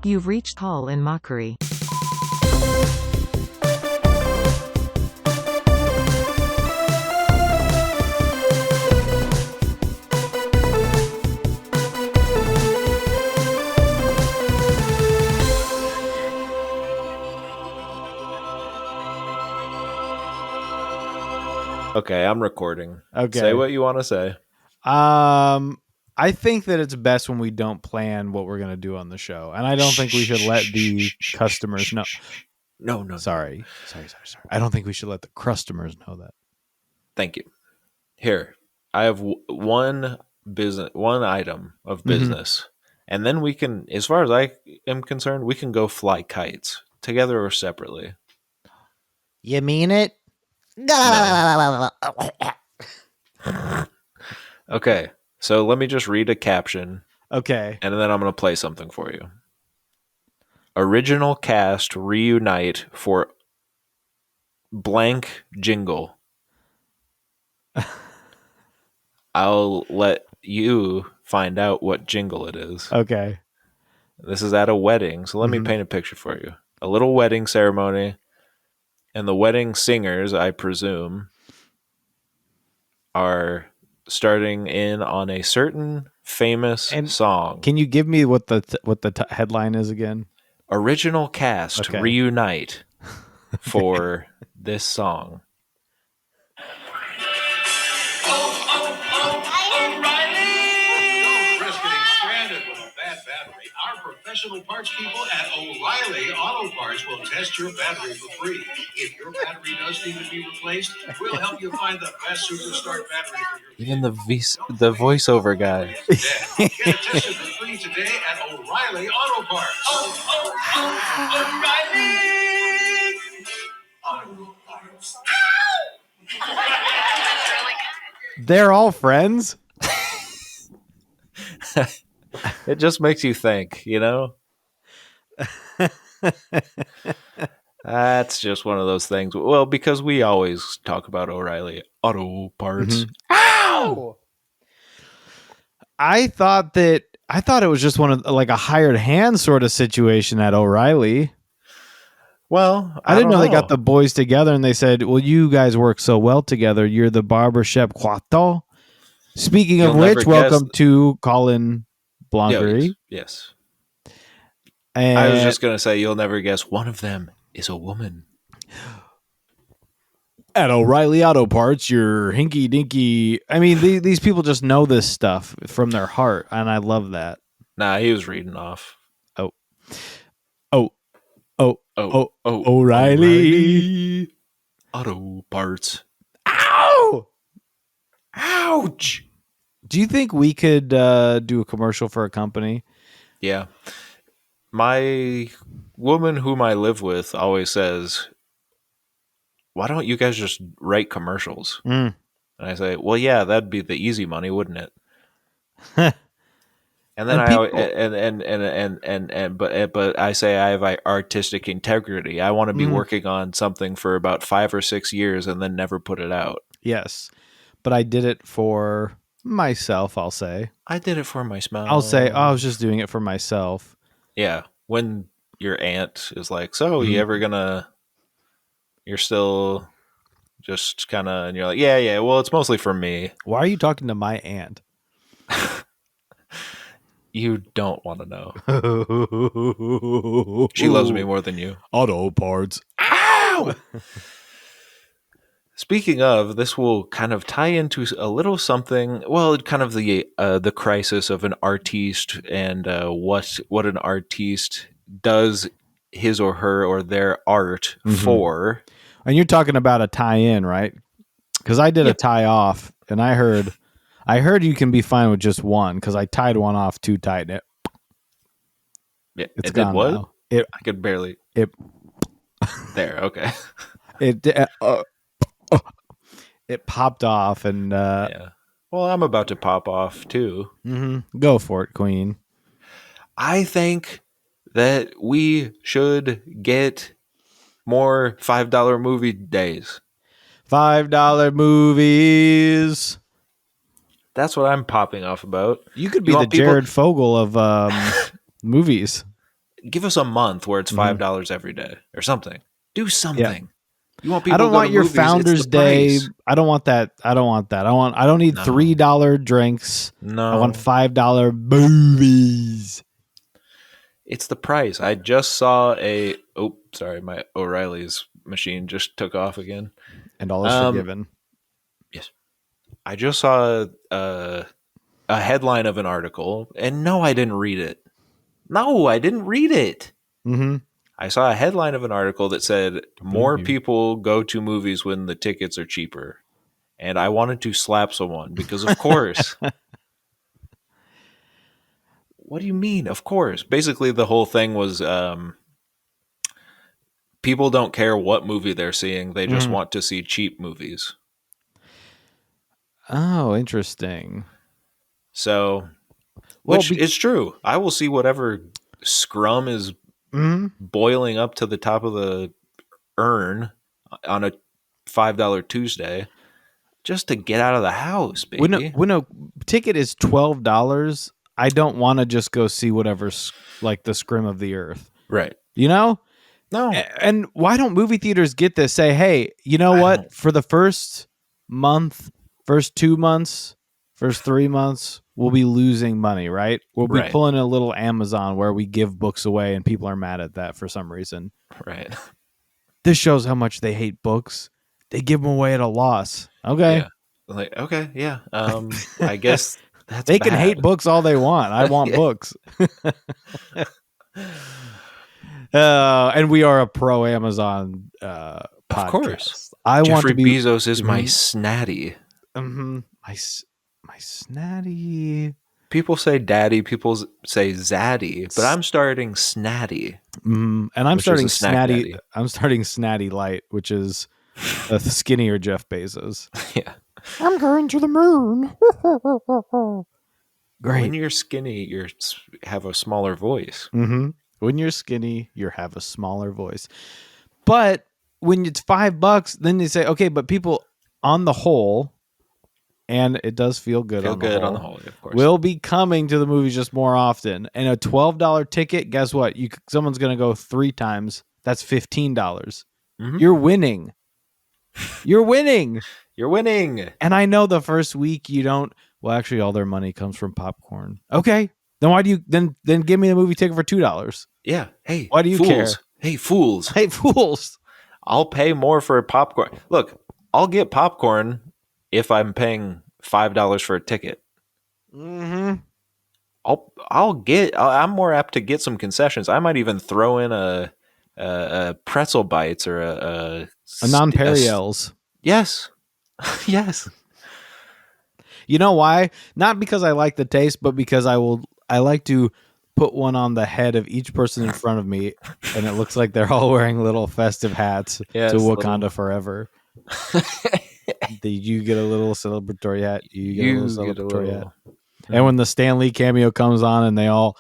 You've reached call in Mockery. Okay, I'm recording. Okay. Say what you want to say. I think that it's best when we don't plan what we're going to do on the show. And I don't think we should let the customers know. No. Sorry. I don't think we should let the customers know that. Thank you. Here, I have one item of business. And then we can, as far as I am concerned, we can go fly kites together or separately. You mean it? No. Okay, so let me just read a caption. Okay. And then I'm going to play something for you. Original cast reunite for blank jingle. I'll let you find out what jingle it is. Okay. This is at a wedding, so let me paint a picture for you. A little wedding ceremony, and the wedding singers, I presume, are starting in on a certain famous song. Can you give me what the headline is again? Original cast reunite for this song. Professional parts people at O'Reilly Auto Parts will test your battery for free. If your battery does need to be replaced, we'll help you find the best superstar battery for your Even the voiceover guy. Get it tested for free today at O'Reilly Auto Parts. O'Reilly Auto Parts. They're all friends? It just makes you think, you know? That's just one of those things. Well, because we always talk about O'Reilly Auto Parts. Ow! I thought it was just one of like a hired hand sort of situation at O'Reilly. Well, I didn't know they got the boys together and they said, well, you guys work so well together. You're the barbershop Quato. Speaking of which, welcome to Colin Blankery. Yes. And I was just going to say, you'll never guess one of them is a woman. At O'Reilly Auto Parts, your hinky dinky. I mean, these people just know this stuff from their heart, and I love that. Nah, he was reading off. O'Reilly Auto Parts. Ow! Ouch! Do you think we could do a commercial for a company? Yeah. My woman whom I live with always says, why don't you guys just write commercials? And I say, well, yeah, that'd be the easy money, wouldn't it? And then but I say I have artistic integrity. I want to be working on something for about 5 or 6 years and then never put it out. Yes. But I did it for myself, I'll say. I did it for myself. I'll say, I was just doing it for myself. Yeah. When your aunt is like, so you ever gonna, you're still just kind of, and you're like, yeah, well, it's mostly for me. Why are you talking to my aunt? You don't want to know. She loves me more than you. Auto Parts. Ow! Speaking of, this will kind of tie into a little something. Well, kind of the crisis of an artiste and what an artiste does his or her or their art for. And you're talking about a tie-in, right? Because I did a tie-off, and I heard you can be fine with just one. Because I tied one off too tight. It It's did gone what? now. I could barely. There, okay. It popped off, and Yeah. Well, I'm about to pop off too. Go for it, Queen. I think that we should get more $5 movie days. $5 movies. That's what I'm popping off about. You could be the Jared Fogle of movies. give us a month where it's Mhm. $5 every day or something. Do Yeah. something. You want I people don't to go to want your movies, it's Founders the Day. price. I don't want that. I don't need No. $3 drinks. I want No. $5 movies. It's the price. I just saw sorry, my O'Reilly's machine just took off again. And all is Um, forgiven. yes. I just saw a headline of an article, and no, I didn't read it. No, I didn't read it. Mm-hmm. I saw a headline of an article that said more people go to movies when the tickets are cheaper. And I wanted to slap someone because, of course. What do you mean? Of course. Basically, the whole thing was people don't care what movie they're seeing. They just want to see cheap movies. Oh, interesting. So, Well, which is true. I will see whatever scrum is boiling up to the top of the urn on a $5 Tuesday just to get out of the house, baby. when a ticket is $12, I don't want to just go see whatever's like the scrim of the earth. Right. You know? No. And why don't movie theaters get this? Say, hey, you know what? For the first month, first 2 months, first 3 months, we'll be losing money, right? We'll be pulling a little Amazon where we give books away and people are mad at that for some reason. Right. This shows how much they hate books. They give them away at a loss. Okay. Yeah. Like, okay, yeah. I guess that's they can bad. hate books all they want. I want books. And we are a pro Amazon podcast. Of course. I Jeffrey want to be Bezos is my snatty. My snatty. People say daddy, people say zaddy, but I'm starting snatty. And I'm starting snatty. Daddy. I'm starting snatty light, which is a skinnier Jeff Bezos. Yeah. I'm going to the moon. Great. When you're skinny, you have a smaller voice. When you're skinny, you have a smaller voice. But when it's $5, then they say, okay, but people on the whole, and it does feel good on the whole, of course, will be coming to the movies just more often. And a $12 ticket, guess what? Someone's going to go 3 times. That's $15. You're winning. You're winning. You're winning. And I know the first week you don't. Well, actually, all their money comes from popcorn. Okay. Then why do you then give me the movie ticket for $2? Yeah. Hey, why do you care? Hey, fools. Hey, fools. I'll pay more for popcorn. Look, I'll get popcorn if I'm paying $5 for a ticket. I'm more apt to get some concessions. I might even throw in a pretzel bites or a non-Perriel's. Yes. Yes. You know why? Not because I like the taste, but because I like to put one on the head of each person in front of me, and it looks like they're all wearing little festive hats to Wakanda forever. You get a little celebratory hat. You get a little celebratory hat. And when the Stan Lee cameo comes on and they all,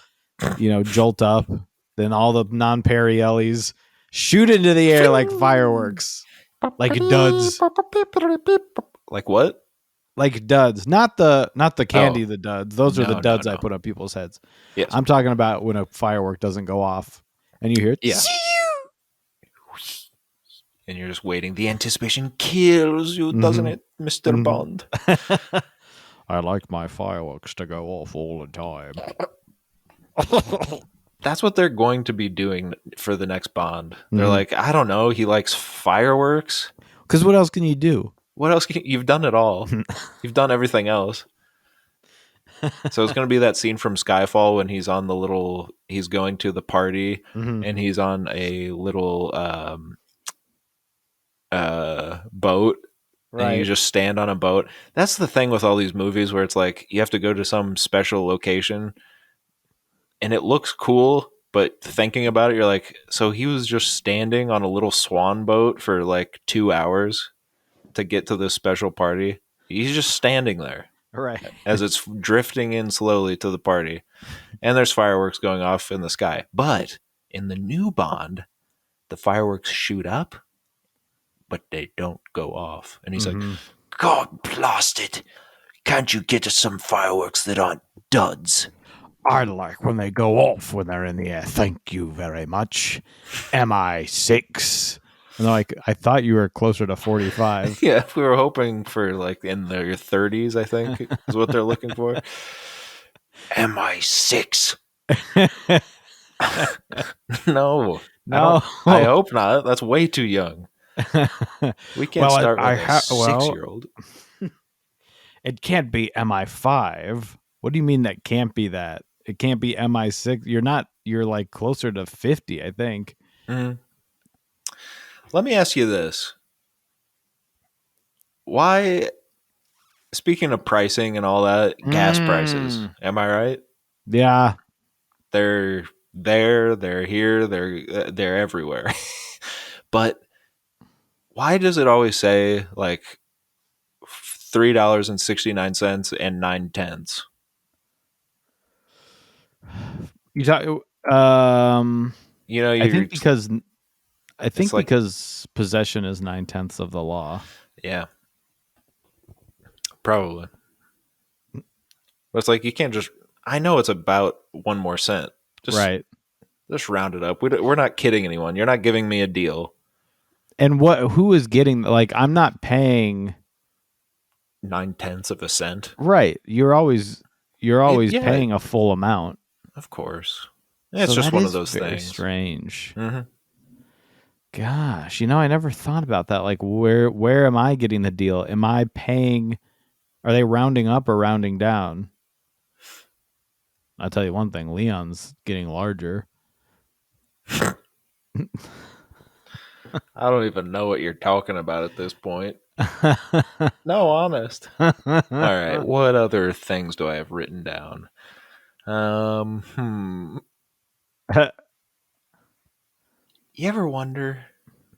jolt up, then all the non-Perriellis shoot into the air like fireworks. Like duds. Like what? Like duds, not the candy, the duds. Those are the duds I put on people's heads. Yes. I'm talking about when a firework doesn't go off and you hear it. Yeah. And you're just waiting. The anticipation kills you, doesn't it, Mr. Bond? I like my fireworks to go off all the time. That's what they're going to be doing for the next Bond. They're like, I don't know. He likes fireworks. Because what else can you do? What else you've done it all. You've done everything else. So it's going to be that scene from Skyfall when he's on he's going to the party and he's on a little boat. Right. And you just stand on a boat. That's the thing with all these movies where it's like you have to go to some special location and it looks cool, but thinking about it, you're like, so he was just standing on a little swan boat for like 2 hours to get to this special party. He's just standing there, right, as it's drifting in slowly to the party, and there's fireworks going off in the sky. But in the new Bond, the fireworks shoot up, but they don't go off. And he's like, "God blast it! Can't you get us some fireworks that aren't duds?" I like when they go off when they're in the air. Thank you very much. MI6. And they're like, I thought you were closer to 45. Yeah, we were hoping for like in their 30s, I think is what they're looking for. MI6. No, No. I hope not. That's way too young. We can't start with a 6-year-old. It can't be MI5. What do you mean that can't be that? It can't be MI6. You're like closer to 50, I think. Mm. Let me ask you this. Why, speaking of pricing and all that, gas prices, am I right? Yeah. They're there, they're here, they're everywhere. But why does it always say like $3.69 and 9/10? You talk You know, I think because like- because possession is 9/10 of the law. Yeah. Probably. But it's like you can't just. I know it's about 1 more cent. Right. Just round it up. We're not kidding anyone. You're not giving me a deal. And who is getting, like, I'm not paying 9/10 of a cent. Right. You're always Yeah. paying a full amount. Of course. It's just one of those very things. Strange. Mm-hmm. Gosh, I never thought about that. Like, where am I getting the deal? Am I paying? Are they rounding up or rounding down? I'll tell you one thing: Leon's getting larger. I don't even know what you're talking about at this point. No, honest. All right. What other things do I have written down? You ever wonder?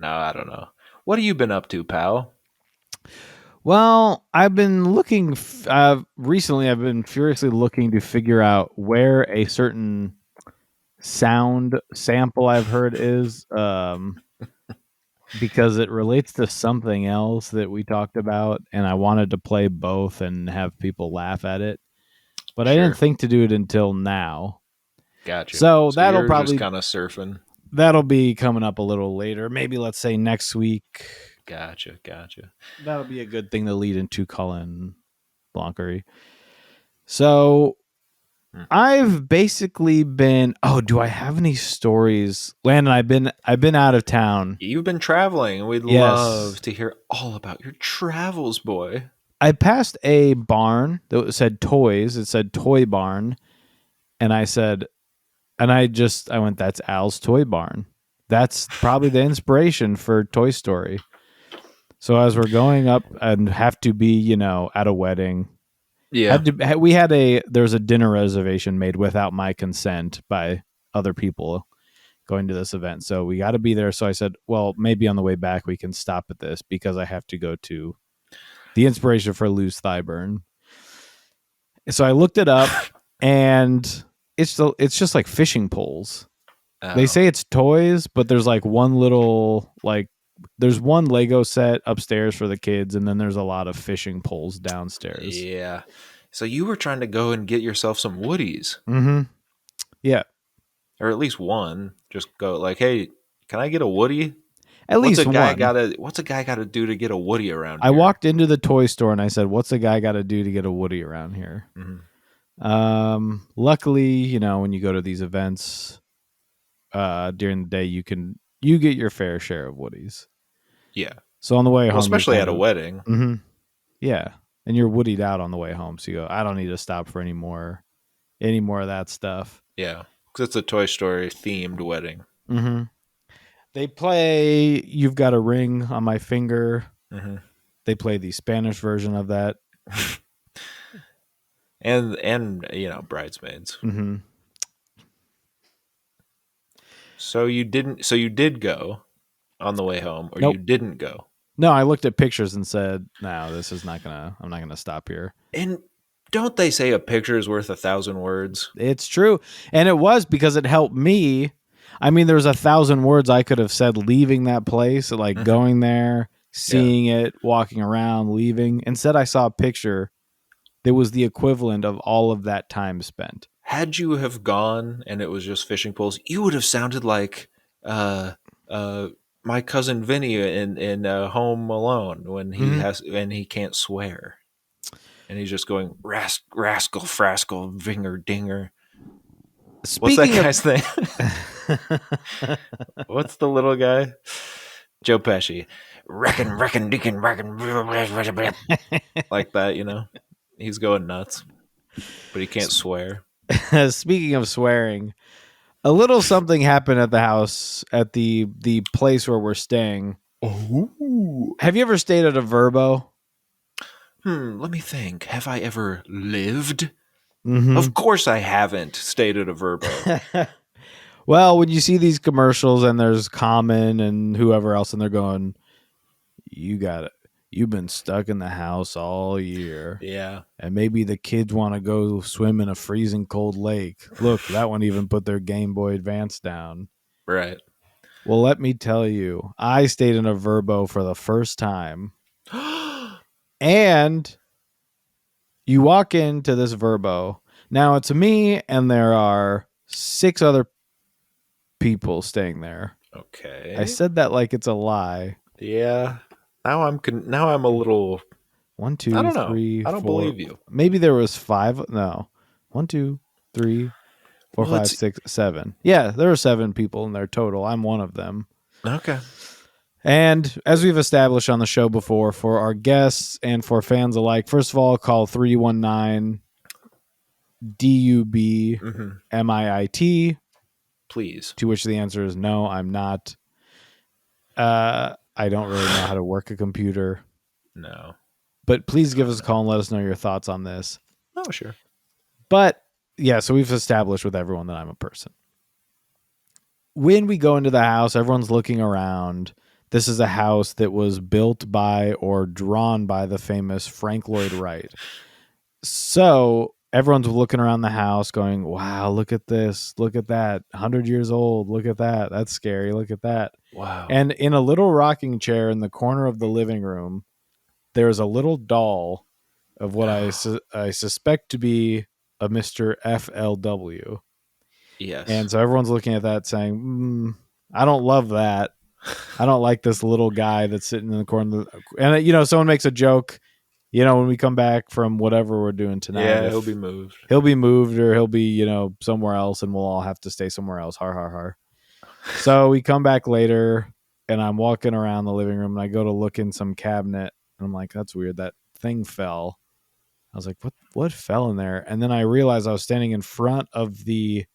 No, I don't know. What have you been up to, pal? Well, I've been looking recently. I've been furiously looking to figure out where a certain sound sample I've heard is, because it relates to something else that we talked about, and I wanted to play both and have people laugh at it, but I didn't think to do it until now. Gotcha. So that'll you're probably just kind of surfing. That'll be coming up a little later. Maybe let's say next week. Gotcha. That'll be a good thing to lead into Colin Mockery. So I've basically been. Oh, do I have any stories, Landon? I've been out of town. You've been traveling, and we'd love to hear all about your travels, boy. I passed a barn that said toys. It said Toy Barn, and I said, and I went, that's Al's Toy Barn. That's probably the inspiration for Toy Story. So as we're going up and have to be, at a wedding. Yeah. There's a dinner reservation made without my consent by other people going to this event. So we got to be there. So I said, well, maybe on the way back we can stop at this because I have to go to the inspiration for Lou's thigh burn. So I looked it up and it's just like fishing poles. Oh. They say it's toys, but there's like one little, there's one Lego set upstairs for the kids, and then there's a lot of fishing poles downstairs. Yeah. So you were trying to go and get yourself some Woodies. Mm-hmm. Yeah. Or at least one. Just go like, hey, can I get a Woody? What's a guy got to do to get a Woody around here? I here? walked into the toy store and I said, what's a guy got to do to get a Woody around here? Mm-hmm. Luckily, when you go to these events during the day, you get your fair share of Woodies. Yeah. So on the way home, especially at a wedding. Mm-hmm. Yeah. And you're woodied out on the way home. So you go, I don't need to stop for any more of that stuff. Yeah. Because it's a Toy Story themed wedding. Mm-hmm. They play You've Got a Ring on My Finger. Mm-hmm. They play the Spanish version of that. and Bridesmaids. Mm-hmm. So you did go on the way home, or Nope. you didn't go? No, I looked at pictures and said, no, I'm not gonna stop here. And don't they say a picture is worth 1,000 words? It's true. And it was, because it helped me. I mean, there's 1,000 words I could have said leaving that place, like going there, seeing it, walking around, leaving. Instead, I saw a picture that was the equivalent of all of that time spent. had you have gone and it was just fishing poles, you would have sounded like uh, my cousin Vinny in Home Alone when he Mhm. has and he can't swear, and he's just going rascal, frascal, vinger, dinger. What's that Speaking of guy's name? What's the little guy? Joe Pesci. Reckon, deacon, reckon, like that, you know? He's going nuts, but he can't swear. speaking of swearing, a little something happened at the house at the place where we're staying. Oh. Have you ever stayed at a Verbo? Let me think. Have I ever lived? Mm-hmm. Of course I haven't stayed at a Verbo. Well, when you see these commercials and there's Common and whoever else, and they're going, "You got it. You've been stuck in the house all year, Yeah. and maybe the kids want to go swim in a freezing cold lake. Look, that one even put their Game Boy Advance down." Right. Well, let me tell you, I stayed in a Verbo for the first time, and you walk into this Verbo. Now it's me, and there are 6 other people staying there. Okay. I said that like it's a lie. Yeah. Now I'm a little. 1, I 2, don't know. 3, I don't 4. believe you. Maybe there was 5. No, 1, 2, 3, 4, Well, 5, it's 6, 7. Yeah, there were 7 people in there total. I'm one of them. okay. And as we've established on the show before, for our guests and for fans alike, first of all, call 319 DUB Mm-hmm. MIIT, Please. to which the answer is no, I'm not. I don't really know how to work a computer, No. but please give us a call and let us know your thoughts on this. Oh, sure. But yeah, so we've established with everyone that I'm a person. When we go into the house, everyone's looking around. This is a house that was built by or drawn by the famous Frank Lloyd Wright. So everyone's looking around the house going, wow, look at this. Look at that. 100 years old. Look at that. That's scary. Look at that. Wow. And in a little rocking chair in the corner of the living room, there's a little doll of what I suspect to be a Mr. FLW. Yes. And so everyone's looking at that saying, I don't love that. I don't like this little guy that's sitting in the corner. And, you know, someone makes a joke, you know, when we come back from whatever we're doing tonight. Yeah, he'll be moved. He'll be moved or he'll be, you know, somewhere else and we'll all have to stay somewhere else. Har, har, har. So we come back later and I'm walking around the living room and I go to look in some cabinet and I'm like, that's weird. That thing fell. I was like, what fell in there? And then I realized I was standing in front of the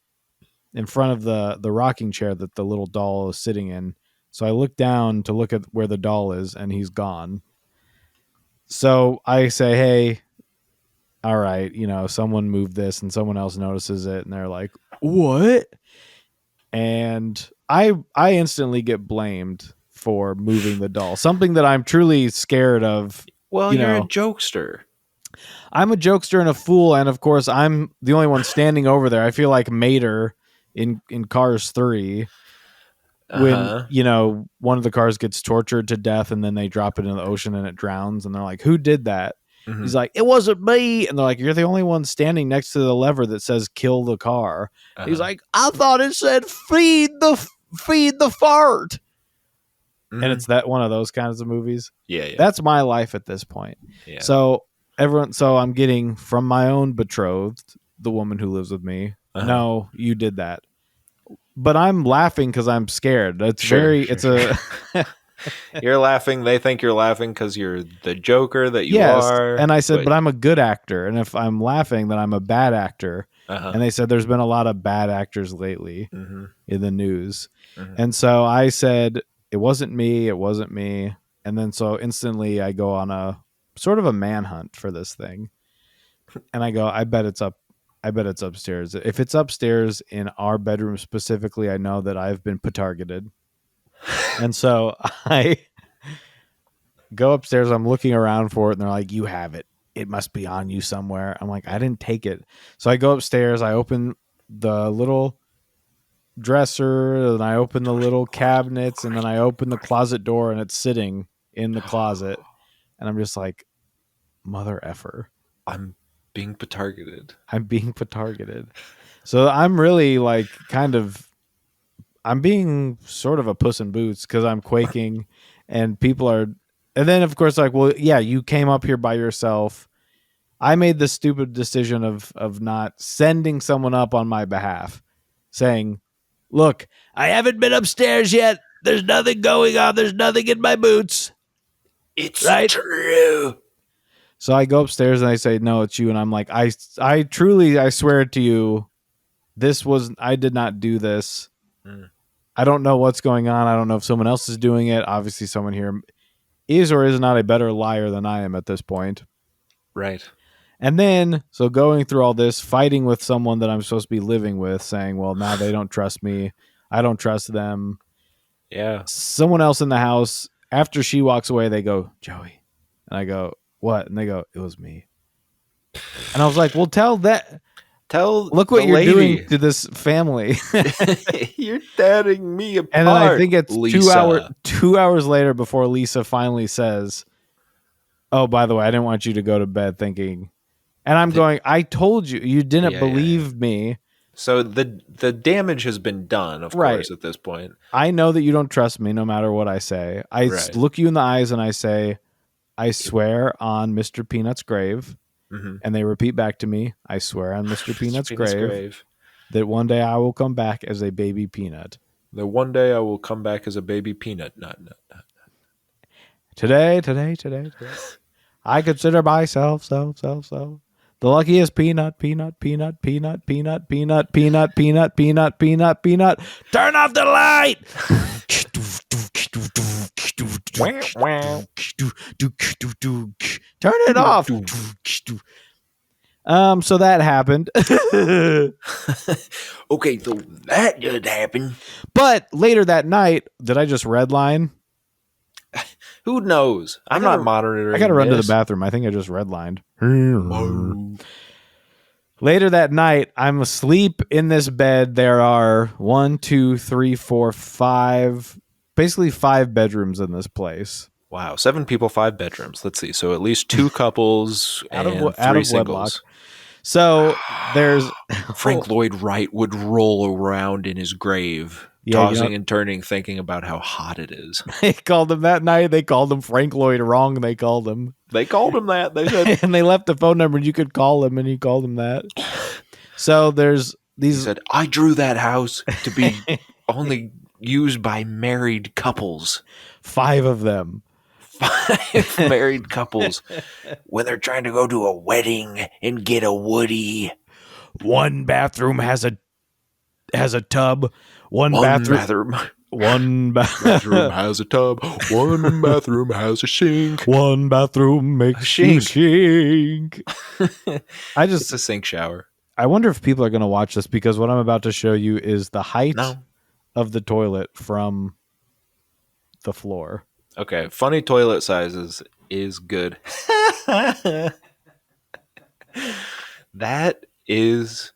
rocking chair that the little doll is sitting in. So I look down to look at where the doll is and he's gone. So I say, hey, all right, you know, someone moved this and someone else notices it and they're like, what? And I instantly get blamed for moving the doll, something that I'm truly scared of. Well, you you're know, a jokester. I'm a jokester and a fool, and of course I'm the only one standing over there. I feel like Mater in Cars 3 when, you know, one of the cars gets tortured to death and then they drop it in the ocean and it drowns and they're like, who did that? Mhm. He's like, it wasn't me. And they're like, you're the only one standing next to the lever that says kill the car. He's like, I thought it said feed the fart. Mhm. And it's that one of those kinds of movies. Yeah. That's my life at this point. Yeah. So I'm getting from my own betrothed, the woman who lives with me. No, you did that. But I'm laughing because I'm scared. It's You're laughing. They think you're laughing because you're the joker that you are. And I said, but I'm a good actor. And if I'm laughing, then I'm a bad actor. And they said, there's been a lot of bad actors lately in the news. And so I said, it wasn't me. It wasn't me. And then so instantly I go on a sort of a manhunt for this thing. And I go, I bet it's upstairs. If it's upstairs in our bedroom specifically, I know that I've been targeted. And so I go upstairs. I'm looking around for it, and they're like, you have it. It must be on you somewhere. I'm like, I didn't take it. So I go upstairs. I open the little dresser, and I open the little cabinets, and then I open the closet door, and it's sitting in the closet. And I'm just like, mother effer. I'm being targeted. I'm being targeted. So I'm really like I'm being sort of a Puss in Boots because I'm quaking and people are, and then of course, like, well, yeah, you came up here by yourself. I made the stupid decision of not sending someone up on my behalf saying, look, I haven't been upstairs yet. There's nothing going on. There's nothing in my boots. It's right? true. So I go upstairs and I say, no, it's you. And I'm like, I truly, I swear to you, I did not do this. I don't know what's going on. I don't know if someone else is doing it. Obviously someone here is or is not a better liar than I am at this point. Right. And then, so going through all this, fighting with someone that I'm supposed to be living with, saying, well, now they don't trust me. I don't trust them. Yeah. Someone else in the house, after she walks away, they go, Joey. And I go, what? And they go, it was me. And I was like, well, look what you're doing to this family. You're tearing me apart. And then I think it's Lisa. 2 hours later before Lisa finally says, oh, by the way, I didn't want you to go to bed thinking. And I'm going, I told you, you didn't believe me. So the damage has been done, of course, at this point. I know that you don't trust me no matter what I say. I look you in the eyes and I say, I swear on Mr. Peanut's grave. Mm-hmm. And they repeat back to me, I swear on Mr. Peanut's grave that one day I will come back as a baby peanut. That one day I will come back as a baby peanut. Not. Today. I consider myself so. The luckiest peanut. Turn off the light. Turn it off. So that happened. Okay, so that did happen. But later that night, did I just redline? Who knows? I'm not monitoring. I got to run to the bathroom. I think I just redlined. Later that night, I'm asleep in this bed. There are 1, 2, 3, 4, 5, basically 5 bedrooms in this place. Wow, 7 people, 5 bedrooms. Let's see. So at least 2 couples and 3 singles. Wedlock. So there's Frank Lloyd Wright would roll around in his grave, tossing and turning, thinking about how hot it is. They called him that night. They called him Frank Lloyd wrong. They called him that. They said, and they left a phone number and you could call him, and he called him that. So there's these. He said, I drew that house to be only used by married couples. 5 of them. 5 married couples when they're trying to go to a wedding and get a Woody. One bathroom has a tub. One bathroom has a tub. One bathroom has a sink. One bathroom makes you sink. It's a sink shower. I wonder if people are going to watch this, because what I'm about to show you is the height of the toilet from the floor. Okay, funny toilet sizes is good. That is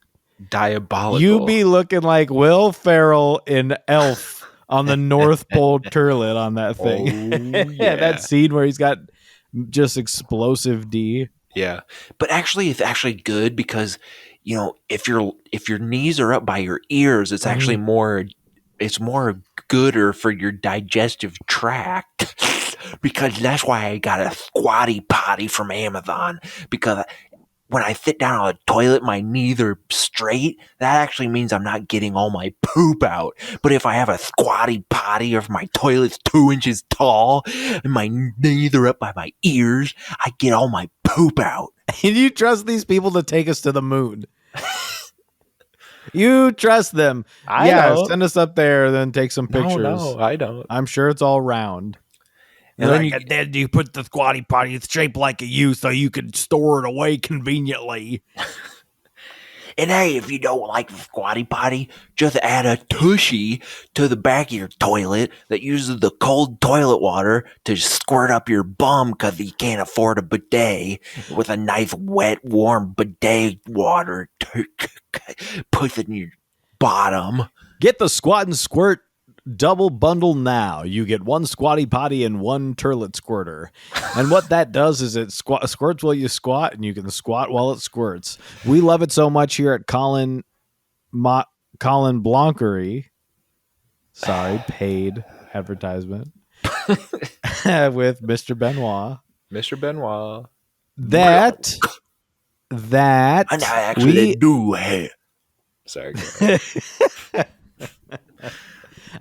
diabolical. You be looking like Will Ferrell in Elf on the North Pole toilet on that thing. Oh, yeah. That scene where he's got just explosive D. Yeah, but actually, it's actually good because, you know, if your knees are up by your ears, it's actually more. It's more gooder for your digestive tract, because that's why I got a squatty potty from Amazon, because when I sit down on a toilet, my knees are straight. That actually means I'm not getting all my poop out. But if I have a squatty potty, or if my toilet's 2 inches tall and my knees are up by my ears, I get all my poop out. And you trust these people to take us to the moon? You trust them. I know. Send us up there, then take some pictures. No, I don't. I'm sure it's all round. And then you put the squatty potty, it's shaped like a U so you can store it away conveniently. And hey, if you don't like the squatty potty, just add a tushy to the back of your toilet that uses the cold toilet water to squirt up your bum because you can't afford a bidet, with a nice, wet, warm bidet water to put in your bottom. Get the Squat and Squirt double bundle now. You get 1 squatty potty and 1 turlet squirter. And what that does is it squirts while you squat, and you can squat while it squirts. We love it so much here at Colin Colin Blankery. Sorry, paid advertisement with Mr. Benoit. Mr. Benoit. That And I actually do have. Sorry.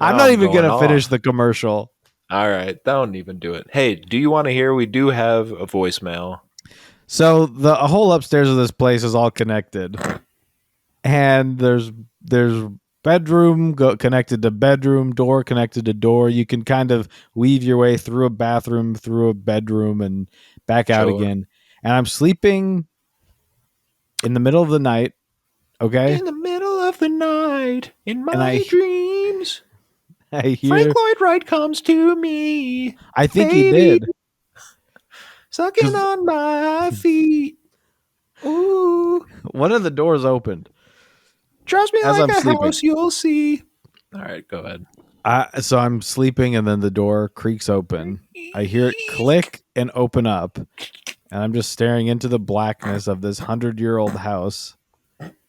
I'm not even going to finish the commercial. All right. Don't even do it. Hey, do you want to hear? We do have a voicemail. So the whole upstairs of this place is all connected. And there's bedroom connected to bedroom, door connected to door. You can kind of weave your way through a bathroom, through a bedroom, and back out again. And I'm sleeping in the middle of the night. Okay. In the middle of the night, in my dreams, I hear Frank Lloyd Wright comes to me. I think he did. Sucking on my feet. Ooh. One of the doors opened. Trust me, as like I'm sleeping. House you'll see. All right, go ahead. So I'm sleeping, and then the door creaks open. I hear it click and open up, and I'm just staring into the blackness of this 100-year-old house.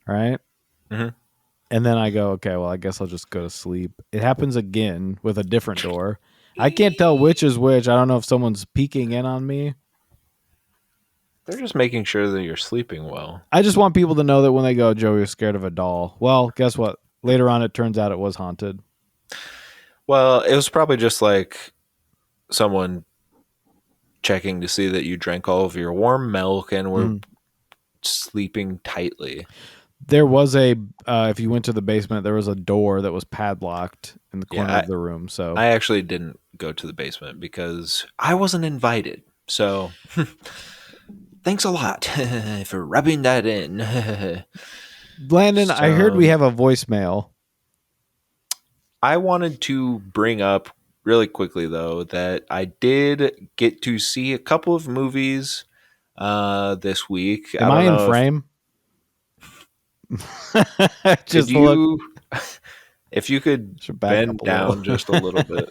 Right? Mm-hmm. And then I go, okay, well, I guess I'll just go to sleep. It happens again with a different door. I can't tell which is which. I don't know if someone's peeking in on me. They're just making sure that you're sleeping well. I just want people to know that when they go, Joey was scared of a doll. Well, guess what? Later on, it turns out it was haunted. Well, it was probably just like someone checking to see that you drank all of your warm milk and were sleeping tightly. There was if you went to the basement, there was a door that was padlocked in the corner of the room. So I actually didn't go to the basement because I wasn't invited. So thanks a lot for rubbing that in. Landon, I heard we have a voicemail. I wanted to bring up really quickly, though, that I did get to see a couple of movies this week. Am I in frame? Just look. If you could bend down just a little bit.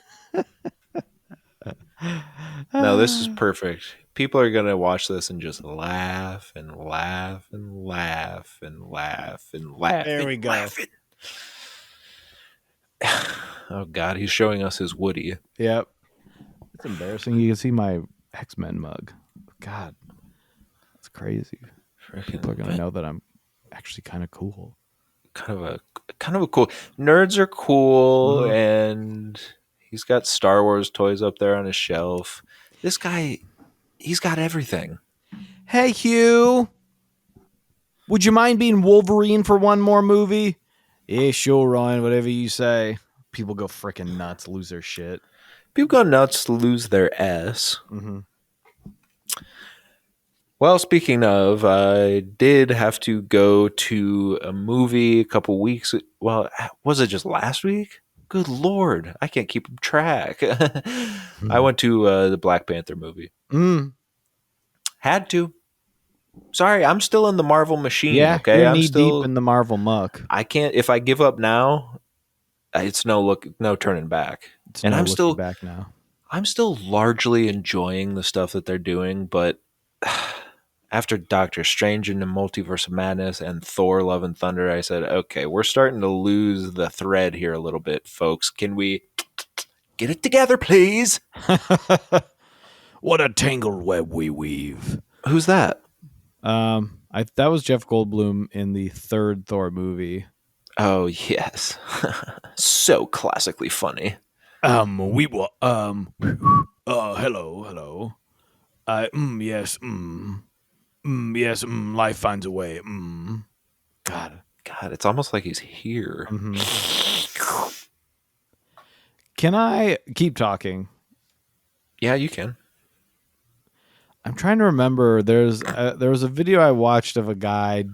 No, this is perfect. People are going to watch this and just laugh and laugh and laugh and laugh and laugh. There we go. Laughing. Oh, God. He's showing us his Woody. Yep. It's embarrassing. You can see my X-Men mug. God. It's crazy. People are going to know that I'm actually kind of cool. Kind of a cool. Nerds are cool, and he's got Star Wars toys up there on his shelf. This guy, he's got everything. Hey, Hugh. Would you mind being Wolverine for one more movie? Yeah, sure, Ryan. Whatever you say. People go freaking nuts, lose their shit. People go nuts, lose their ass. Mm-hmm. Well, speaking of, I did have to go to a movie a couple weeks. Well, was it just last week? Good Lord. I can't keep track. I went to the Black Panther movie. Had to. Sorry, I'm still in the Marvel machine. Yeah, okay? you're knee deep in the Marvel muck. I can't. If I give up now, it's no turning back. And I'm still back now. I'm still largely enjoying the stuff that they're doing, but after Doctor Strange and the Multiverse of Madness and Thor: Love and Thunder, I said, okay, we're starting to lose the thread here a little bit, folks. Can we get it together, please? What a tangled web we weave. Who's that? That was Jeff Goldblum in the third Thor movie. Oh, yes. So classically funny. We were, hello. Yes, yes, life finds a way. God, it's almost like he's here. Mm-hmm. Can I keep talking? Yeah, you can. I'm trying to remember. There was a video I watched of a guy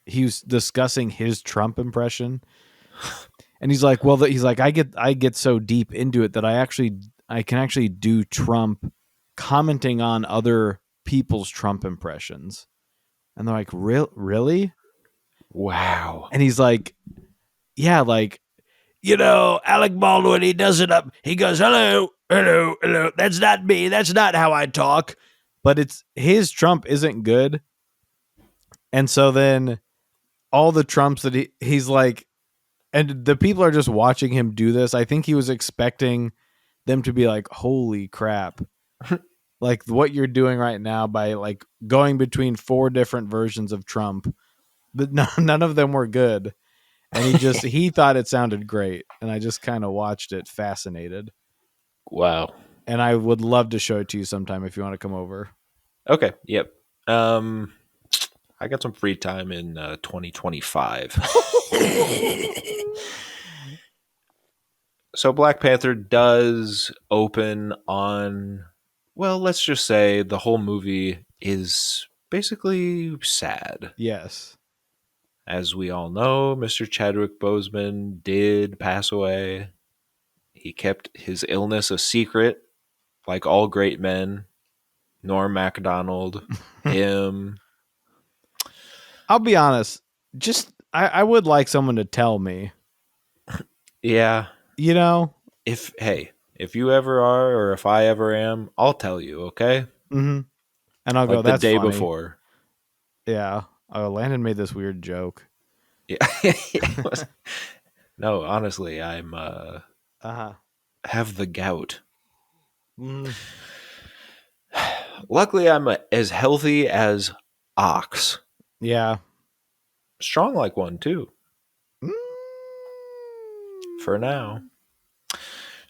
he was discussing his Trump impression. And he's like, I get so deep into it that I can actually do Trump commenting on other people's Trump impressions. And they're like, really? Wow. And he's like, yeah, like, Alec Baldwin, he does it up. He goes, hello. That's not me. That's not how I talk. But his Trump isn't good. And so then all the Trumps that he's like, and the people are just watching him do this. I think he was expecting them to be like, holy crap. Like what you're doing right now by like going between 4 different versions of Trump, but none of them were good. And he thought it sounded great. And I just kind of watched it fascinated. Wow. And I would love to show it to you sometime if you want to come over. Okay. Yep. I got some free time in 2025. So Black Panther does open on, well, let's just say the whole movie is basically sad. Yes. As we all know, Mr. Chadwick Boseman did pass away. He kept his illness a secret, like all great men. Norm Macdonald, him. I'll be honest. Just I would like someone to tell me. Yeah. You know? If you ever are, or if I ever am, I'll tell you, okay? Mm-hmm. And I'll like go, the that's day funny. before. Yeah. Oh, Landon made this weird joke. Yeah. No, honestly, I'm have the gout. Mm. Luckily, I'm as healthy as ox. Yeah. Strong like one, too. Mm. For now.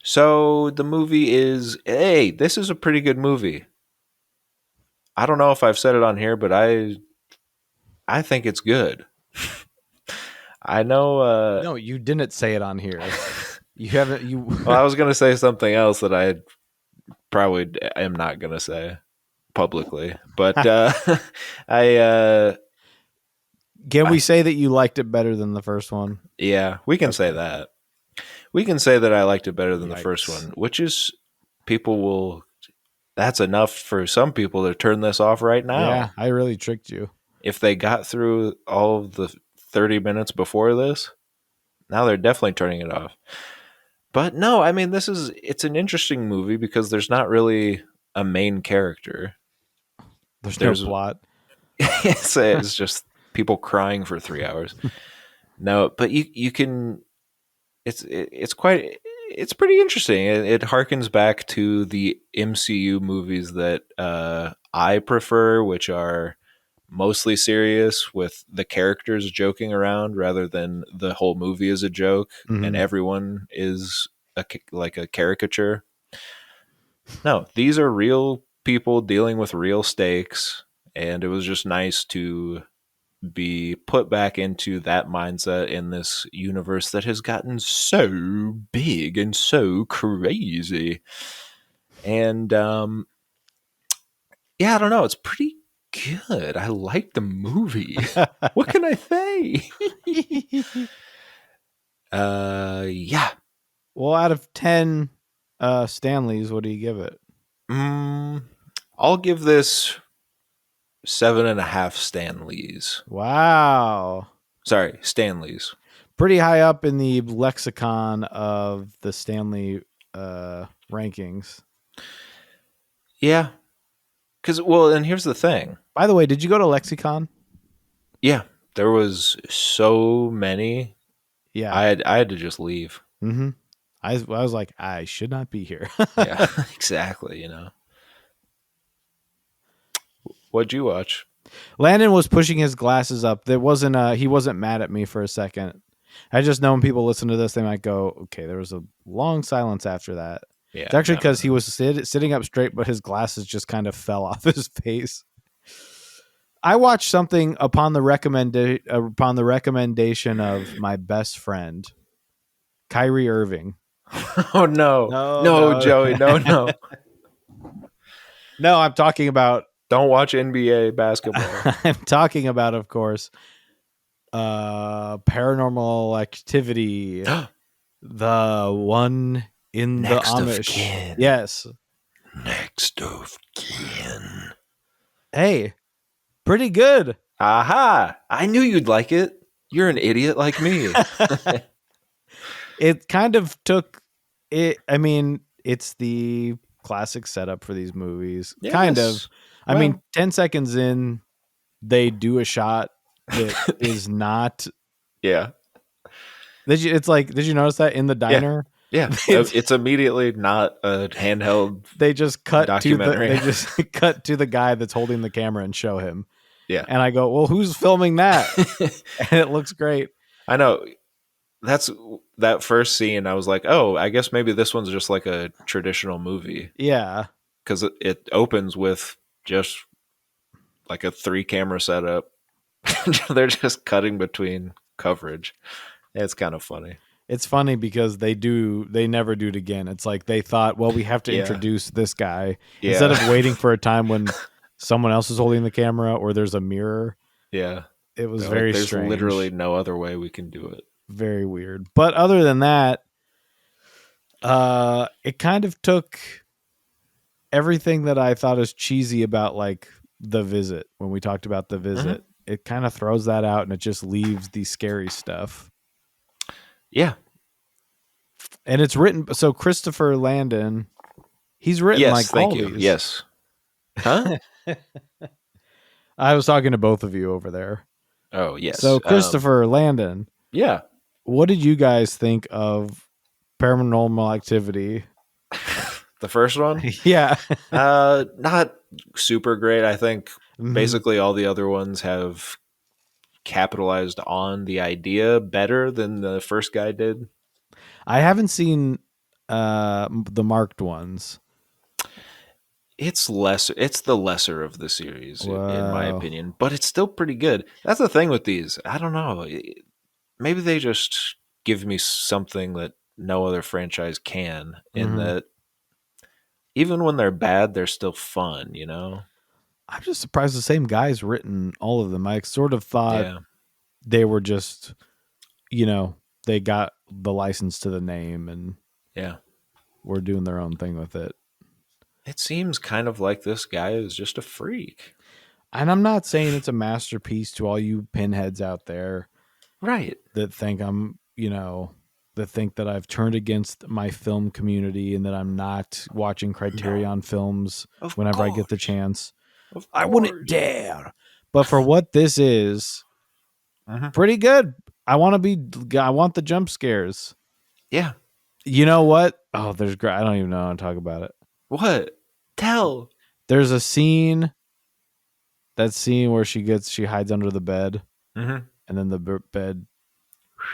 So the movie is, hey, this is a pretty good movie. I don't know if I've said it on here, but I think it's good. I know. No, you didn't say it on here. You haven't. You. Well, I was gonna say something else that I probably am not gonna say publicly, but I. Can we say that you liked it better than the first one? Yeah, we can say that. We can say that I liked it better than the Yikes. first one, which is people will. That's enough for some people to turn this off right now. Yeah, I really tricked you. If they got through all of the 30 minutes before this, now they're definitely turning it off. But no, I mean, it's an interesting movie because there's not really a main character. There's no plot. It's just people crying for 3 hours. No, but you can. It's pretty interesting. It harkens back to the MCU movies that I prefer, which are mostly serious with the characters joking around rather than the whole movie is a joke and everyone is like a caricature. No, these are real people dealing with real stakes, and it was just nice to be put back into that mindset in this universe that has gotten so big and so crazy. And yeah, I don't know, it's pretty good. I like the movie. What can I say? Yeah. Well, out of 10 Stanleys, what do you give it? I'll give this 7.5 Stanleys. Wow. Sorry, Stanleys. Pretty high up in the lexicon of the Stanley rankings. Yeah. And here's the thing. By the way, did you go to Lexicon? Yeah, there was so many. Yeah. I had to just leave. Mm-hmm. I was like, I should not be here. Yeah, exactly, What'd you watch? Landon was pushing his glasses up. There wasn't he wasn't mad at me for a second. I just know when people listen to this, they might go, okay, there was a long silence after that. Yeah, it's actually because he was sitting up straight, but his glasses just kind of fell off his face. I watched something upon the recommendation of my best friend, Kyrie Irving. Oh no, Joey, no. No, I'm talking about. Don't watch NBA basketball. I'm talking about, of course, Paranormal Activity, the one in Next the of Amish. Kin. Yes. Next of Kin. Hey, pretty good. Aha! I knew you'd like it. You're an idiot like me. It kind of took it. I mean, it's the classic setup for these movies. Yes. Kind of. I mean, 10 seconds in, they do a shot that is not. Yeah. Did you notice that in the diner? Yeah. It's immediately not a handheld They just cut documentary. They just cut to the guy that's holding the camera and show him. Yeah. And I go, well, who's filming that? And it looks great. I know. That's that first scene. I was like, oh, I guess maybe this one's just like a traditional movie. Yeah. Because it opens with just like a 3-camera setup. They're just cutting between coverage. It's kind of funny. It's funny because they never do it again. It's like they thought, well, we have to introduce this guy instead of waiting for a time when someone else is holding the camera or there's a mirror. Yeah. It was very there's strange. Literally no other way we can do it. Very weird. But other than that, it kind of took everything that I thought is cheesy about like The Visit. When we talked about The Visit, it kind of throws that out and it just leaves the scary stuff. Yeah. And it's written, so Christopher Landon, he's written all these. Yes. Huh? I was talking to both of you over there. Oh, yes. So Christopher Landon. Yeah. What did you guys think of Paranormal Activity? The first one? Yeah. Not super great. I think basically all the other ones have capitalized on the idea better than the first guy did. I haven't seen the marked ones. It's the lesser of the series, in my opinion, but it's still pretty good. That's the thing with these. I don't know. Maybe they just give me something that no other franchise can, in that even when they're bad, they're still fun, you know? I'm just surprised the same guy's written all of them. I sort of thought they were just, they got the license to the name and were doing their own thing with it. It seems kind of like this guy is just a freak. And I'm not saying it's a masterpiece to all you pinheads out there. Right. That think I'm, that think that I've turned against my film community and that I'm not watching Criterion films whenever I get the chance. I wouldn't dare. But for what this is, pretty good. I want the jump scares. Yeah. You know what? Oh, I don't even know how to talk about it. What? Tell. There's a scene. That scene where she hides under the bed, and then the bed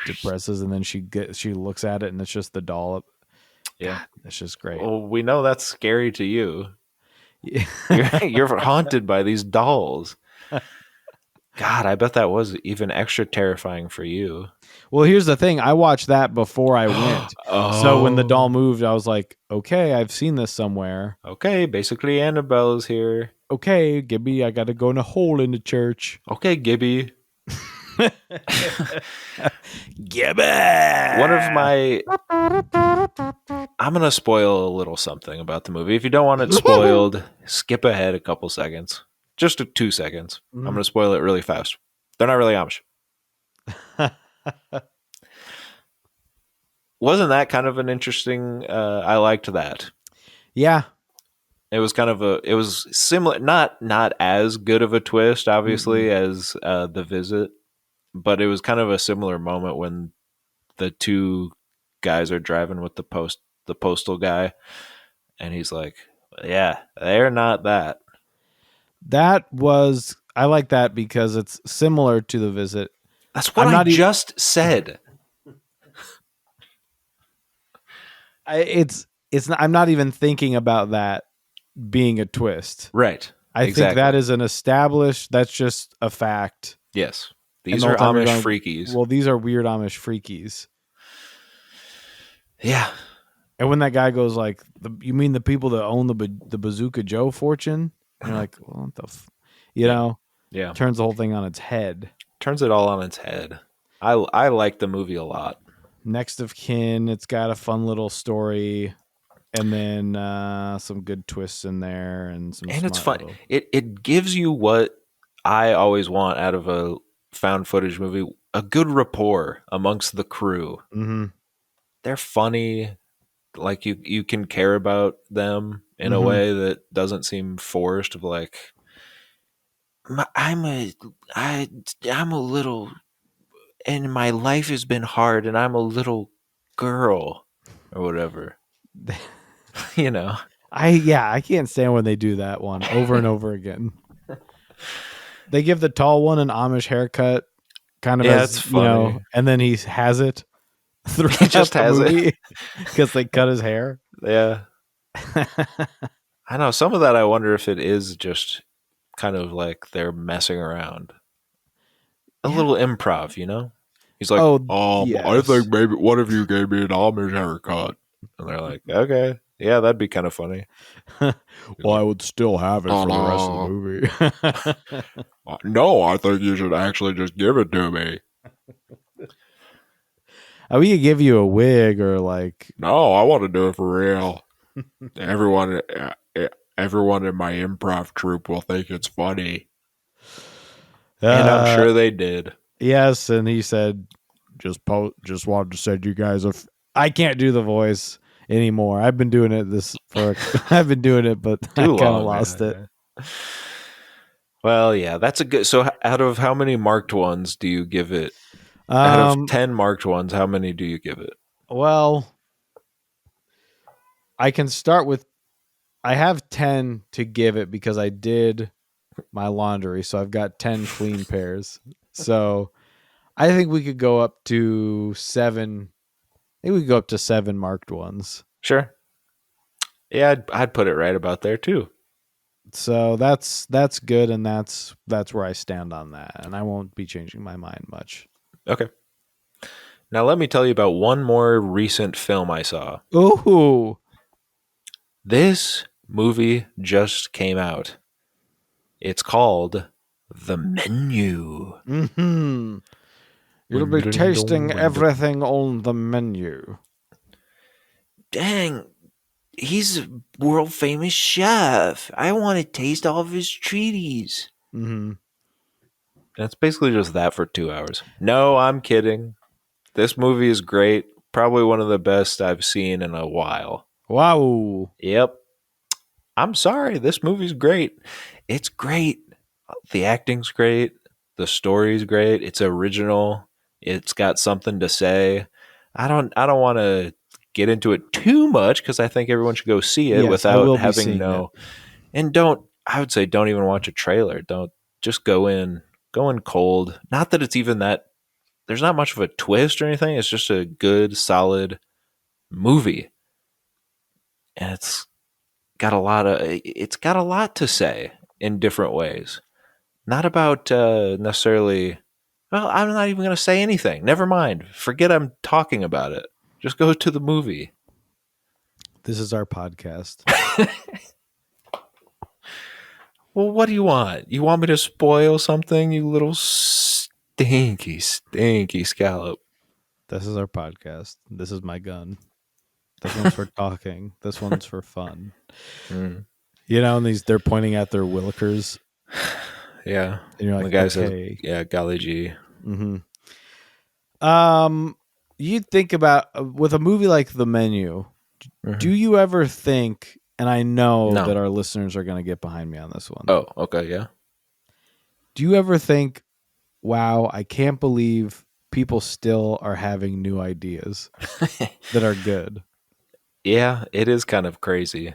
depresses, and then she looks at it, and it's just the doll. Yeah, God, it's just great. Well, we know that's scary to you. You're haunted by these dolls. God, I bet that was even extra terrifying for you. Well, here's the thing. I watched that before I went. So when the doll moved, I was like, okay, I've seen this somewhere. Okay, basically Annabelle's here. Okay, Gibby, I got to go in a hole in the church. Okay, Gibby. Gibby! One of my... I'm going to spoil a little something about the movie. If you don't want it spoiled, skip ahead a couple seconds. Just 2 seconds. I'm going to spoil it really fast. They're not really Amish. Wasn't that kind of an interesting... I liked that. Yeah. It was kind of it was similar, not as good of a twist, obviously, as The Visit, but it was kind of a similar moment when the two guys are driving with the postal guy, and he's like, yeah, they're not that. I like that because it's similar to The Visit. That's what I just said. I'm not even thinking about that being a twist. Right. I think that is an established, that's just a fact. Yes. These are Amish freakies. Well, these are weird Amish freakies. Yeah. And when that guy goes like, you mean the people that own the Bazooka Joe fortune? And you're like, well, what the Yeah. Turns the whole thing on its head. Turns it all on its head. I like the movie a lot. Next of Kin, it's got a fun little story. And then some good twists in there, and it's fun. It gives you what I always want out of a found footage movie: a good rapport amongst the crew. Mm-hmm. They're funny, like you can care about them in a way that doesn't seem forced. Of like, I'm a little, and my life has been hard, and I'm a little girl, or whatever. You know. I can't stand when they do that one over and over again. They give the tall one an Amish haircut, kind of Yeah, it's as funny. and then he has it He throughout just the has it. movie because they cut his hair. Yeah. I know some of that. I wonder if it is just kind of like they're messing around. A Yeah. little improv, you know? He's like, Oh, I yes. think maybe one of you gave me an Amish haircut. And they're like, okay. Yeah, that'd be kind of funny. Well, I would still have it for the rest of the movie. No, I think you should actually just give it to me. We could give you a wig or like. No, I want to do it for real. Everyone, everyone in my improv troupe will think it's funny. And I'm sure they did. Yes, and he said, just wanted to say to you guys, if I can't do the voice anymore. I've been doing it I've been doing it, but I kind of lost it. Yeah. Well, yeah, that's a good. So, out of how many marked ones do you give it? Out of 10 marked ones, how many do you give it? Well, I can start with. I have 10 to give it because I did my laundry, so I've got 10 clean pairs. So I think we could go up to 7. I think we could go up to 7 marked ones. Sure. Yeah, I'd put it right about there too. So that's good, and that's where I stand on that, and I won't be changing my mind much. Okay. Now let me tell you about one more recent film I saw. Ooh. This movie just came out. It's called The Menu. Mm-hmm. You'll be tasting everything on the menu. Dang, he's a world famous chef. I want to taste all of his treaties. Mm-hmm. And it's basically just that for 2 hours. No, I'm kidding. This movie is great. Probably one of the best I've seen in a while. Wow. Yep. I'm sorry. This movie's great. It's great. The acting's great. The story's great. It's original. It's got something to say. I don't want to get into it too much because I think everyone should go see it without having no. And I would say don't even watch a trailer. Don't just go in cold. Not that it's even that. There's not much of a twist or anything. It's just a good, solid movie, and it's got a lot to say in different ways. Not about necessarily. Well, I'm not even going to say anything. Never mind. Forget I'm talking about it. Just go to the movie. This is our podcast. Well, what do you want? You want me to spoil something, you little stinky scallop? This is our podcast. This is my gun. This one's for talking. This one's for fun. Mm. You know, and they're pointing at their willikers. Yeah. And you're like, the guy okay. says, yeah, golly gee. Mm-hmm. You think about with a movie like The Menu, do you ever think, and I know that our listeners are going to get behind me on this one. Oh, okay, yeah. Do you ever think, wow, I can't believe people still are having new ideas that are good? Yeah, it is kind of crazy.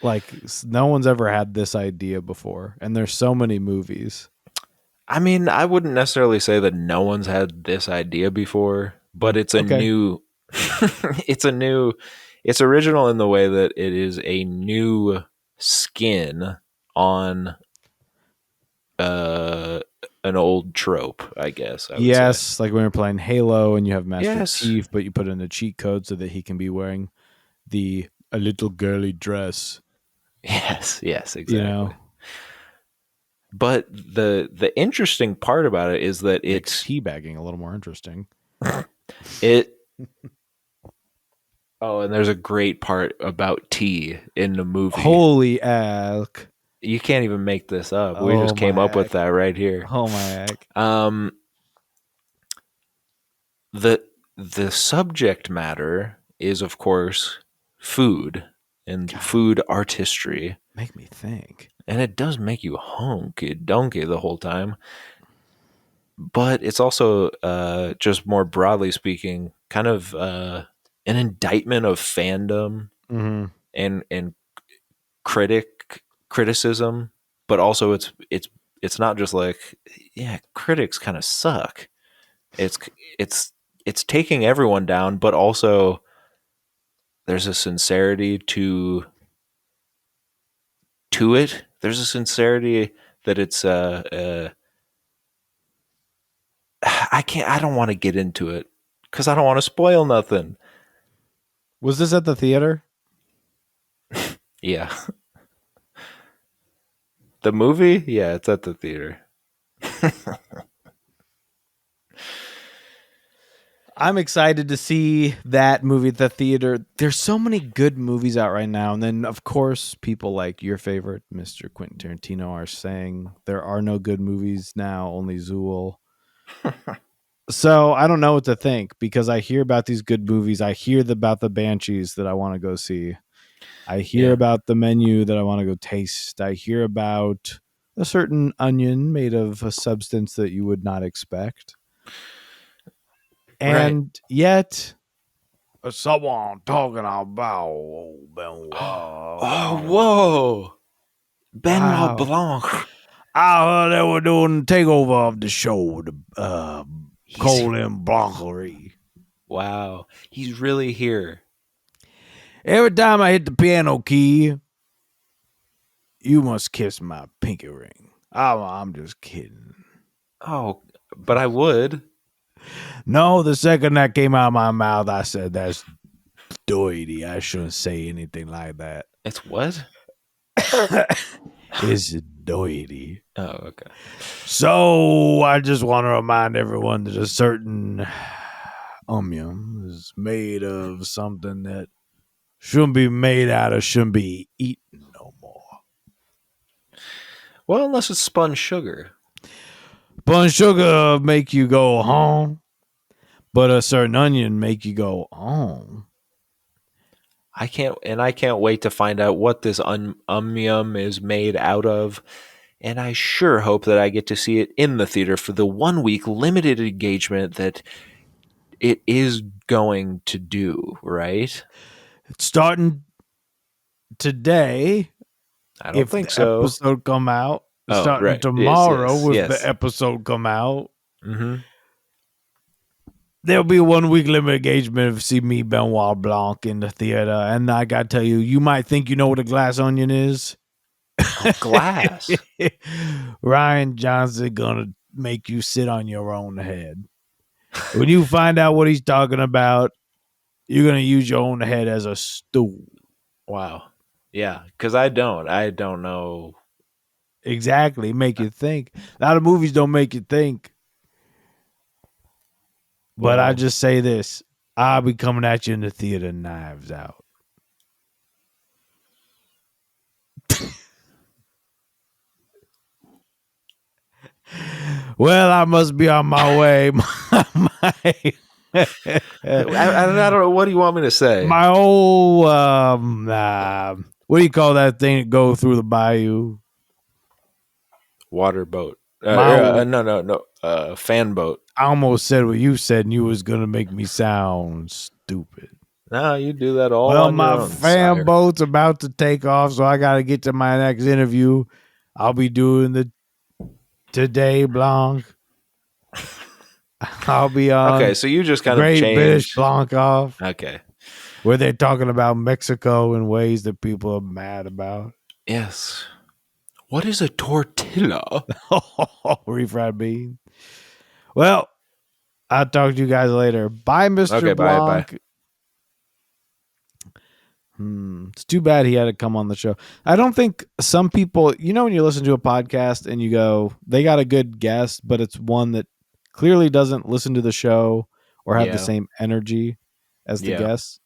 Like, no one's ever had this idea before, and there's so many movies. I mean, I wouldn't necessarily say that no one's had this idea before, but it's a new it's original in the way that it is a new skin on an old trope, I guess. I would say. Like when we're playing Halo and you have Master Chief, but you put in a cheat code so that he can be wearing a little girly dress. Yes, exactly. You know? But the interesting part about it is that it's teabagging a little more interesting. Oh, and there's a great part about tea in the movie. Holy ack. You can't even make this up. We just came up with that right here. Oh my heck. The subject matter is, of course, food and food artistry. Make me think. And it does make you honky donkey the whole time. But it's also, just more broadly speaking, kind of an indictment of fandom Mm-hmm. and criticism. But also, it's not just like, yeah, critics kind of suck. It's it's it's taking everyone down, but also there's a sincerity to it. There's a sincerity that it's I don't want to get into it because I don't want to spoil nothing. Was this at the theater? Yeah. The movie? Yeah, it's at the theater. I'm excited to see that movie at the theater. There's so many good movies out right now. And then, of course, people like your favorite, Mr. Quentin Tarantino, are saying there are no good movies now, only Zool. So I don't know what to think because I hear about these good movies. I hear about the Banshees that I want to go see. I hear Yeah. about the Menu that I want to go taste. I hear about a certain onion made of a substance that you would not expect. Right. And yet, someone talking about Benoit. Oh, whoa. Benoit Wow. Blanc. I heard they were doing the takeover of the show, the He's- Colin Blanchery. Wow. He's really here. Every time I hit the piano key, you must kiss my pinky ring. I'm just kidding. Oh, but I would. No, the second that came out of my mouth, I said, that's doity. I shouldn't say anything like that. It's what? It's doity. Oh, okay. So I just want to remind everyone that a certain onion is made of something that shouldn't be made out of, shouldn't be eaten no more. Well, unless it's spun sugar. Bun sugar make you go home, but a certain onion make you go home. I can't wait to find out what this is made out of. And I sure hope that I get to see it in the theater for the 1 week limited engagement that it is going to do, right? It's starting today. I don't If think the so. episode come out, Oh, starting right. tomorrow Yes, if yes. the episode come out. Mm-hmm. There'll be a 1 week limit engagement if see me, Benoit Blanc, in the theater. And I got to tell you, you might think you know what a glass onion is. Oh, glass. Ryan Johnson gonna make you sit on your own head. When you find out what he's talking about, you're gonna use your own head as a stool. Wow. Yeah, because I don't know. Exactly. Make you think. A lot of movies don't make you think. But I Well, just say this. I'll be coming at you in the theater, Knives Out. Well, I must be on my way. I don't know. What do you want me to say? My old what do you call that thing that go through the bayou? Water boat. My- No. Fan boat. I almost said what you said, and you was gonna make me sound stupid. No, you do that all Well, on my your own, fan sire. boat's about to take off, so I gotta get to my next interview. I'll be doing the Today Blanc. I'll be on Okay, so you just kind Great of British changed. Blanc off, Okay. where they're talking about Mexico in ways that people are mad about. Yes. What is a tortilla? Refried bean. Well, I'll talk to you guys later. Bye, Mr. Okay, bye. Blanc. It's too bad he had to come on the show. I don't think some people, when you listen to a podcast and you go, they got a good guest, but it's one that clearly doesn't listen to the show or have the Yeah. same energy as the Yeah. guests.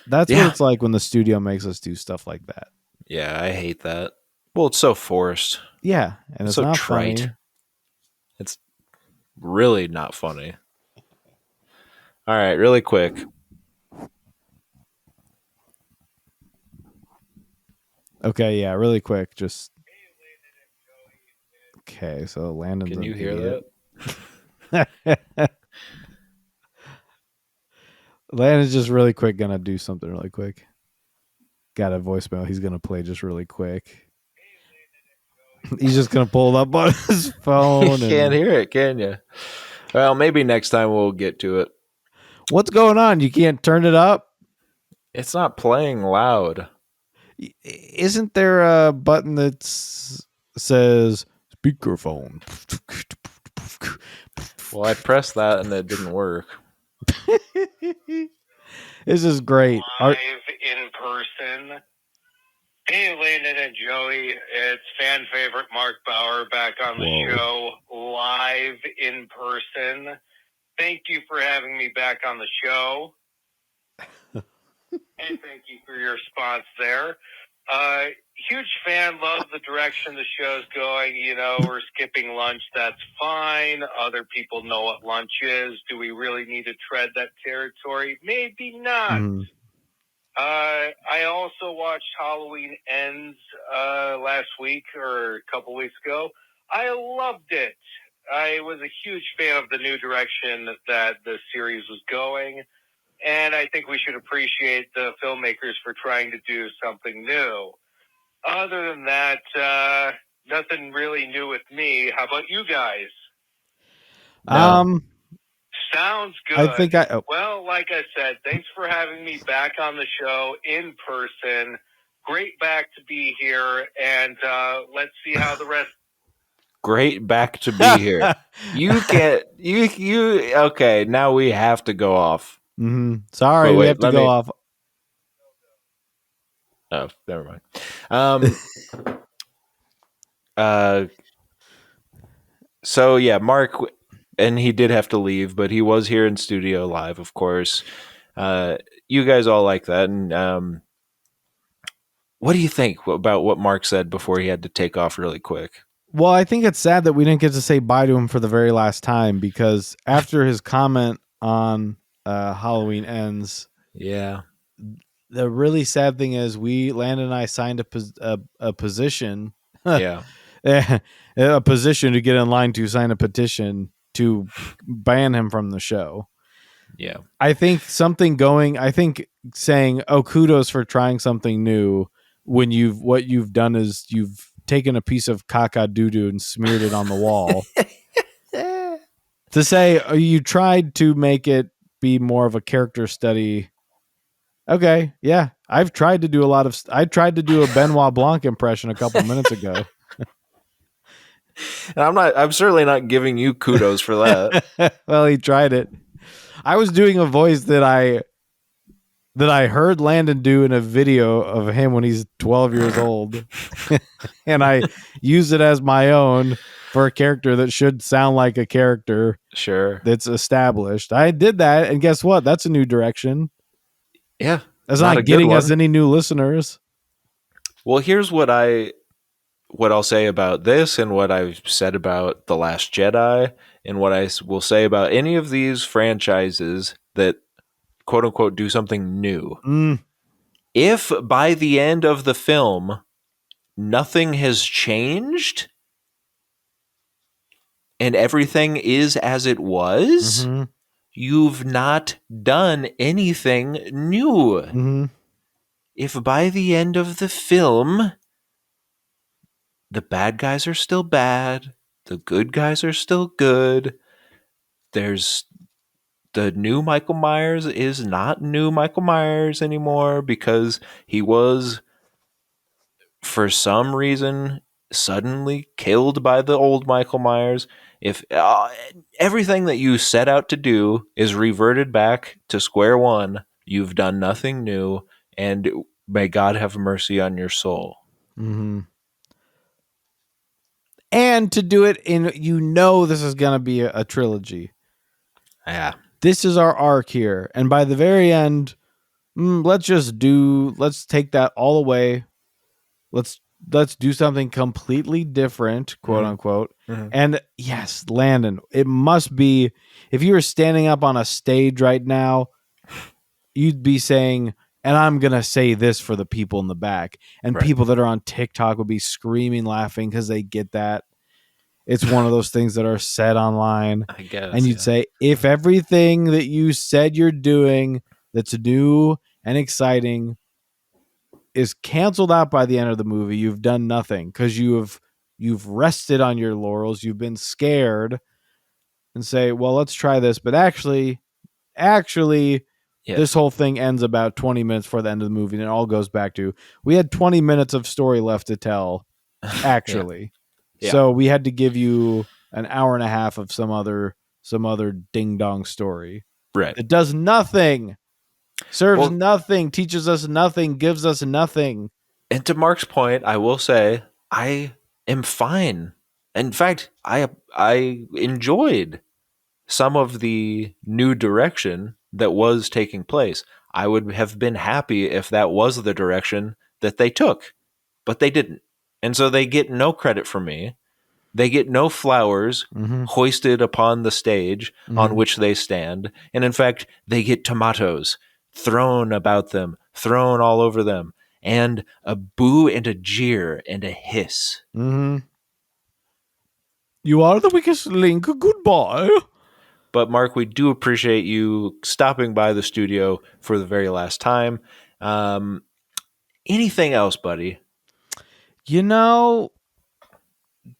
That's what Yeah. it's like when the studio makes us do stuff like that. Yeah, I hate that. Well, it's so forced. Yeah, and it's So not trite. funny. It's really not funny. All right, really quick. Okay, yeah, really quick. Just okay. So Landon's Can you an hear idiot. that? Landon's just really quick gonna do something really quick. Got a voicemail. He's gonna play just really quick. He's just gonna pull it up on his phone. You can't and hear it, can you? Well, maybe next time we'll get to it. What's going on? You can't turn it up? It's not playing loud. Isn't there a button that says speakerphone? Well, I pressed that and it didn't work. This is great. Live in person. Hey, Landon and Joey. It's fan favorite Mark Bauer back on the show, live in person. Thank you for having me back on the show. And thank you for your response there. Huge fan, love the direction the show's going. You know, we're skipping lunch. That's fine. Other people know what lunch is. Do we really need to tread that territory? Maybe not. Mm. I also watched Halloween Ends last week or a couple weeks ago. I loved it. I was a huge fan of the new direction that the series was going. And I think we should appreciate the filmmakers for trying to do something new. Other than that, nothing really new with me. How about you guys? No. Sounds good. I think Well, like I said, thanks for having me back on the show in person. Great back to be here, and let's see how the rest. Great back to be here. You can't. You. Okay, now we have to go off. Mm-hmm. Sorry, But wait, we have to go off. Oh, never mind. So yeah, Mark, and he did have to leave, but he was here in studio live, of course. You guys all like that, and what do you think about what Mark said before he had to take off really quick? Well, I think it's sad that we didn't get to say bye to him for the very last time, because after his comment on Halloween Ends, Yeah, the really sad thing is Landon and I signed a position, yeah, a position to get in line to sign a petition to ban him from the show. yeah. I think saying, "Oh, kudos for trying something new," when what you've done is you've taken a piece of caca doo-doo and smeared it on the wall. To say, "Oh, you tried to make it be more of a character study." Okay, yeah, I tried to do a Benoit Blanc impression a couple minutes ago. And I'm certainly not giving you kudos for that. Well, he tried it. I was doing a voice that I heard Landon do in a video of him when he's 12 years old. And I used it as my own for a character that should sound like a character Sure. that's established. I did that, and guess what? That's a new direction. Yeah. That's not a getting good us one. any new listeners. Well, here's what I'll say about this, and what I've said about The Last Jedi, and what I will say about any of these franchises that quote unquote do something new. If by the end of the film nothing has changed and everything is as it was, you've not done anything new. If by the end of the film the bad guys are still bad, the good guys are still good, there's the new Michael Myers is not new Michael Myers anymore because he was, for some reason, suddenly killed by the old Michael Myers. If everything that you set out to do is reverted back to square one, you've done nothing new, and may God have mercy on your soul. And to do it in, this is going to be a trilogy. Yeah. This is our arc here. And by the very end, let's take that all away. Let's do something completely different, quote unquote. And yes, Landon, it must be, if you were standing up on a stage right now, you'd be saying, And I'm going to say this for the people in the back. And Right. people that are on TikTok will be screaming, laughing because they get that. It's one of those things that are said online. I guess. And you'd say, if everything that you said you're doing that's new and exciting is canceled out by the end of the movie, you've done nothing because you've rested on your laurels. You've been scared and say, well, let's try this. But actually, Yes. this whole thing ends about 20 minutes before the end of the movie, and it all goes back to, we had 20 minutes of story left to tell, actually. Yeah. So we had to give you an hour and a half of some other ding-dong story. Right. It does nothing. Serves nothing, teaches us nothing, gives us nothing. And to Mark's point, I will say I am fine. In fact, I enjoyed some of the new direction that was taking place. I would have been happy if that was the direction that they took, but they didn't. And so they get no credit from me. They get no flowers hoisted upon the stage on which they stand. And in fact, they get tomatoes thrown about them, thrown all over them, and a boo and a jeer and a hiss. You are the weakest link. Goodbye. But Mark, we do appreciate you stopping by the studio for the very last time. Anything else, buddy?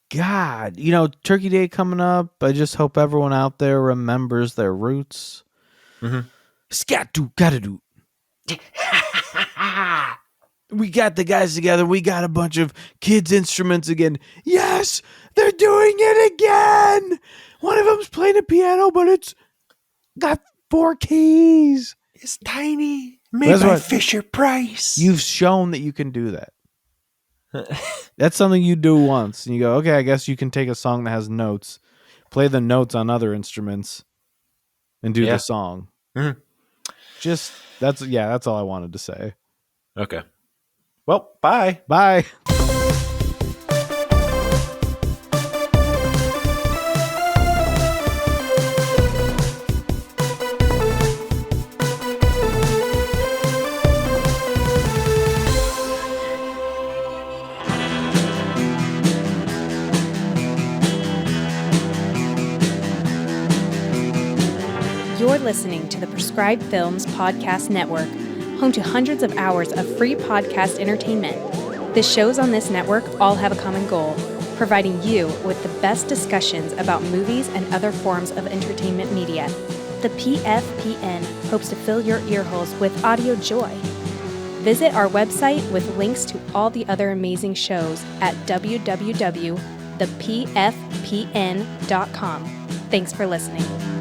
God, Turkey Day coming up. I just hope everyone out there remembers their roots. Scat do, gotta do. We got the guys together. We got a bunch of kids' instruments again. Yes, they're doing it again. One of them's playing a piano, but it's got 4 keys. It's tiny, made by Fisher-Price. You've shown that you can do that. That's something you do once, and you go, okay, I guess you can take a song that has notes, play the notes on other instruments, and do the song. Just that's all I wanted to say. Okay. Well, bye. Bye. You're listening to the Prescribed Films Podcast Network, home to hundreds of hours of free podcast entertainment. The shows on this network all have a common goal, providing you with the best discussions about movies and other forms of entertainment media. The PFPN hopes to fill your earholes with audio joy. Visit our website with links to all the other amazing shows at www.thepfpn.com. Thanks for listening.